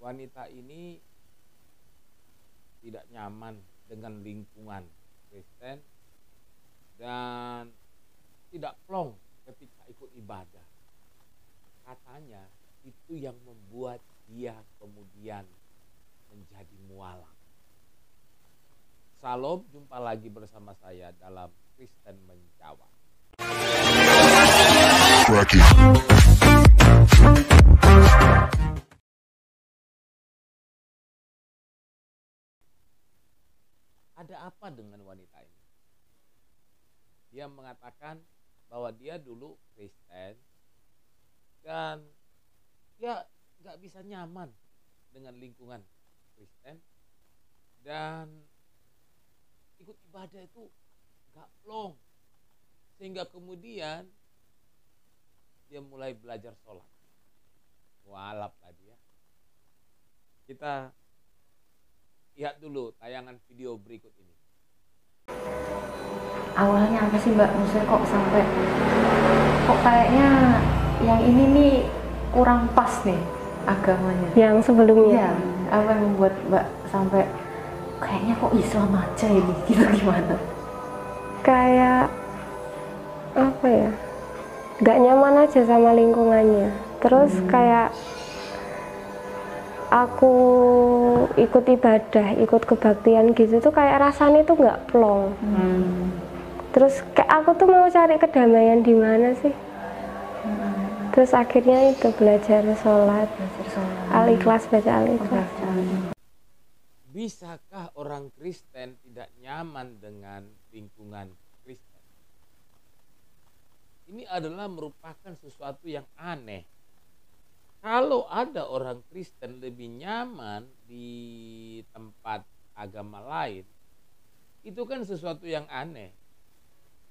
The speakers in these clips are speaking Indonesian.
wanita ini tidak nyaman dengan lingkungan Kristen dan tidak plong ketika ikut ibadah. Katanya itu yang membuat dia kemudian menjadi mualaf. Salam, jumpa lagi bersama saya dalam Kristen Menjawab. Ada apa dengan wanita ini? Dia mengatakan bahwa dia dulu Kristen dan dia gak bisa nyaman dengan lingkungan Kristen dan ikut ibadah itu gak plong, sehingga kemudian dia mulai belajar sholat. Mualaf lah dia. Kita lihat dulu tayangan video berikut ini. Awalnya apa sih Mbak? Maksudnya kok kayaknya yang ini nih kurang pas nih agamanya. Yang sebelumnya. Iya, apa yang membuat Mbak sampai kayaknya kok Islam aja ini, gitu gimana? Kayak apa ya? Gak nyaman aja sama lingkungannya. Terus kayak aku ikut ibadah, ikut kebaktian gitu tuh kayak rasanya tuh nggak plong. Terus kayak aku tuh mau cari kedamaian di mana sih? Terus akhirnya itu belajar sholat. Al-Ikhlas, baca Al-Ikhlas. Bisakah orang Kristen tidak nyaman dengan lingkungan Kristen? Ini adalah merupakan sesuatu yang aneh. Kalau ada orang Kristen lebih nyaman di tempat agama lain, itu kan sesuatu yang aneh.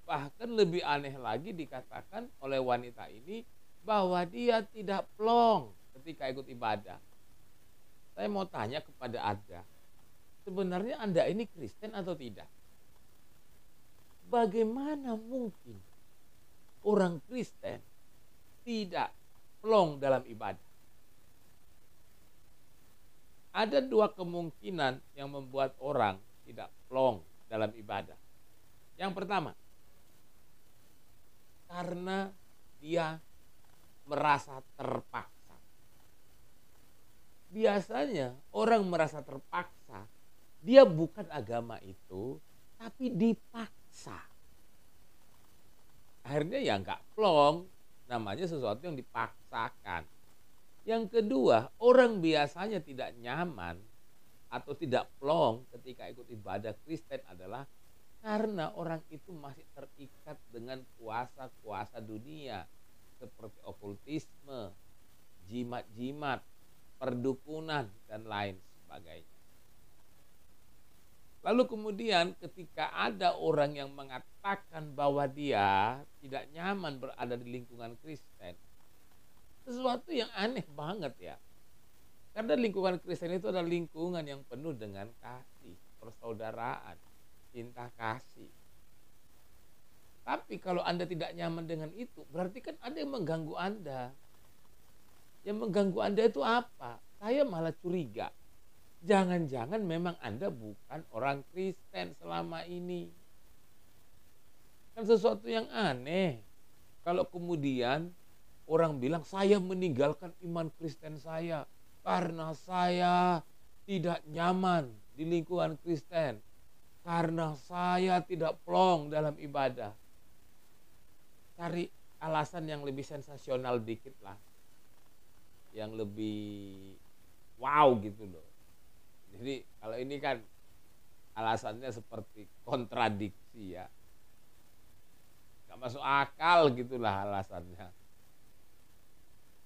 Bahkan lebih aneh lagi dikatakan oleh wanita ini bahwa dia tidak plong ketika ikut ibadah. Saya mau tanya kepada Anda, sebenarnya Anda ini Kristen atau tidak? Bagaimana mungkin orang Kristen tidak plong dalam ibadah? Ada dua kemungkinan yang membuat orang tidak plong dalam ibadah. Yang pertama, karena dia merasa terpaksa. Biasanya orang merasa terpaksa, dia bukan agama itu, tapi dipaksa. Akhirnya ya nggak plong, namanya sesuatu yang dipaksakan. Yang kedua, orang biasanya tidak nyaman atau tidak plong ketika ikut ibadah Kristen adalah karena orang itu masih terikat dengan kuasa-kuasa dunia seperti okultisme, jimat-jimat, perdukunan, dan lain sebagainya. Lalu kemudian ketika ada orang yang mengatakan bahwa dia tidak nyaman berada di lingkungan Kristen, sesuatu yang aneh banget ya. Karena lingkungan Kristen itu adalah lingkungan yang penuh dengan kasih, persaudaraan, cinta kasih. Tapi kalau Anda tidak nyaman dengan itu, berarti kan ada yang mengganggu Anda. Yang mengganggu Anda itu apa? Saya malah curiga. Jangan-jangan memang Anda bukan orang Kristen selama ini. Kan sesuatu yang aneh. Kalau kemudian orang bilang, saya meninggalkan iman Kristen saya karena saya tidak nyaman di lingkungan Kristen. Karena saya tidak plong dalam ibadah. Cari alasan yang lebih sensasional dikit lah. Yang lebih wow gitu loh. Jadi kalau ini kan alasannya seperti kontradiksi ya. Gak masuk akal gitulah alasannya.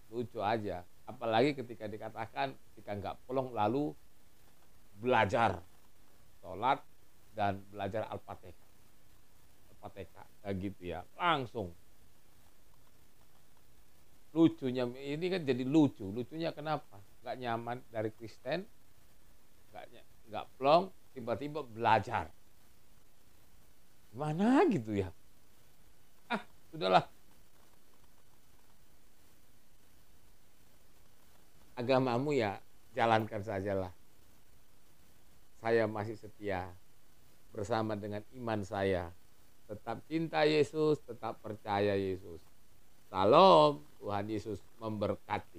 Lucu aja. Apalagi ketika dikatakan ketika nggak plong lalu belajar sholat dan belajar Al-Fatihah. Al-Fatihah kayak gitu ya. Langsung. Lucunya ini kan jadi lucu. Lucunya kenapa? Nggak nyaman dari Kristen, nggak plong, tiba-tiba belajar. Gimana gitu ya? Sudahlah. Agamamu ya jalankan sajalah. Saya masih setia bersama dengan iman saya. Tetap cinta Yesus, tetap percaya Yesus. Salam, Tuhan Yesus memberkati.